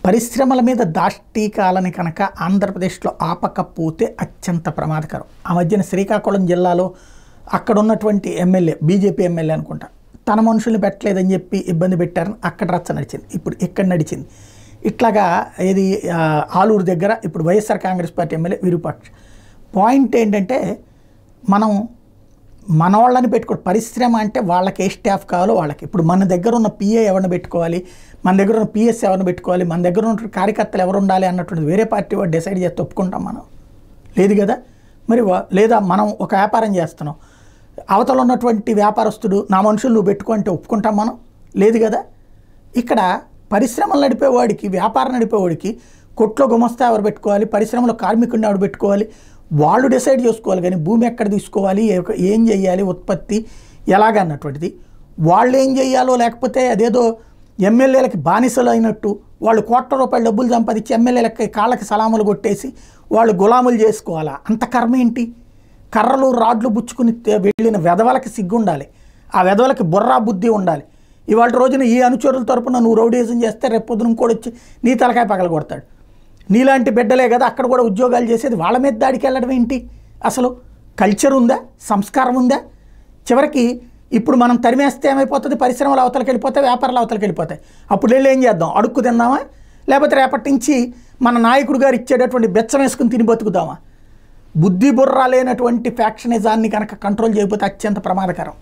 పరిశ్రమల మీద దాష్టీకాలని కనుక ఆంధ్రప్రదేశ్లో ఆపకపోతే అత్యంత ప్రమాదకరం. ఆ మధ్యన శ్రీకాకుళం జిల్లాలో అక్కడ ఉన్నటువంటి ఎమ్మెల్యే, బీజేపీ ఎమ్మెల్యే అనుకుంటా, తన మనుషుల్ని పెట్టలేదని చెప్పి ఇబ్బంది పెట్టారని అక్కడ రచ్చ నడిచింది. ఇప్పుడు ఇక్కడ నడిచింది. ఇట్లాగా ఏది ఆలూరు దగ్గర ఇప్పుడు YSR Congress party MLA Virupaksha. Point ఏంటంటే మనం మన వాళ్ళని పెట్టుకోవాలి. పరిశ్రమ అంటే వాళ్ళకి ఏ స్టాఫ్ కావాలో వాళ్ళకి. ఇప్పుడు మన దగ్గర ఉన్న పిఏ ఎవరిని పెట్టుకోవాలి, మన దగ్గర ఉన్న పిఎస్ ఎవరిని పెట్టుకోవాలి, మన దగ్గర ఉన్న కార్యకర్తలు ఎవరు ఉండాలి అన్నటువంటి వేరే పార్టీ వాడు డిసైడ్ చేస్తే ఒప్పుకుంటాం మనం? లేదు కదా. మరి లేదా మనం ఒక వ్యాపారం చేస్తున్నాం, అవతల ఉన్నటువంటి వ్యాపారస్తుడు నా మనుషులు నువ్వు పెట్టుకో అంటే ఒప్పుకుంటాం మనం? లేదు కదా. ఇక్కడ పరిశ్రమలు నడిపేవాడికి, వ్యాపారం నడిపేవాడికి కొట్లో గుమస్తా ఎవరు పెట్టుకోవాలి, పరిశ్రమలో కార్మికుడిని ఎవరు పెట్టుకోవాలి, వాళ్ళు డిసైడ్ చేసుకోవాలి. కానీ భూమి ఎక్కడ తీసుకోవాలి, ఏం చేయాలి, ఉత్పత్తి ఎలాగన్నటువంటిది వాళ్ళు ఏం చేయాలో, లేకపోతే అదేదో ఎమ్మెల్యేలకి బానిసలు అయినట్టు వాళ్ళు కోట్ల రూపాయల డబ్బులు సంపాదించి ఎమ్మెల్యేలకి కాళ్ళకి సలాములు కొట్టేసి వాళ్ళు గులాములు చేసుకోవాలా? అంత కర్మ ఏంటి? కర్రలు రాడ్లు బుచ్చుకుని వెళ్ళిన వెధవలకి సిగ్గుండాలి, ఆ వెధవలకి బుర్రా బుద్ధి ఉండాలి. ఇవాళ రోజున ఈ అనుచరుల తరపున నువ్వు రౌడీజం చేస్తే రేపు పొద్దున కూడా వచ్చి నీ తలకాయ పగల కొడతాడు. నీలాంటి బిడ్డలే కదా అక్కడ కూడా ఉద్యోగాలు చేసేది, వాళ్ళ మీద దాడికి వెళ్ళడం ఏంటి? అసలు కల్చర్ ఉందా, సంస్కారం ఉందా? చివరికి ఇప్పుడు మనం తరిమేస్తే ఏమైపోతుంది? పరిశ్రమలు అవతలకి వెళ్ళిపోతాయి, వ్యాపారాలు అవతలకి వెళ్ళిపోతాయి. అప్పుడు వెళ్ళి ఏం చేద్దాం? అడుక్కు తిందామా? లేకపోతే రేపటి నుంచి మన నాయకుడు గారు ఇచ్చేటటువంటి బెచ్చం వేసుకుని తిని బతుకుదామా? బుద్ధి బుర్ర లేనటువంటి ఫ్యాక్షనిజాన్ని కనుక కంట్రోల్ చేయకపోతే అత్యంత ప్రమాదకరం.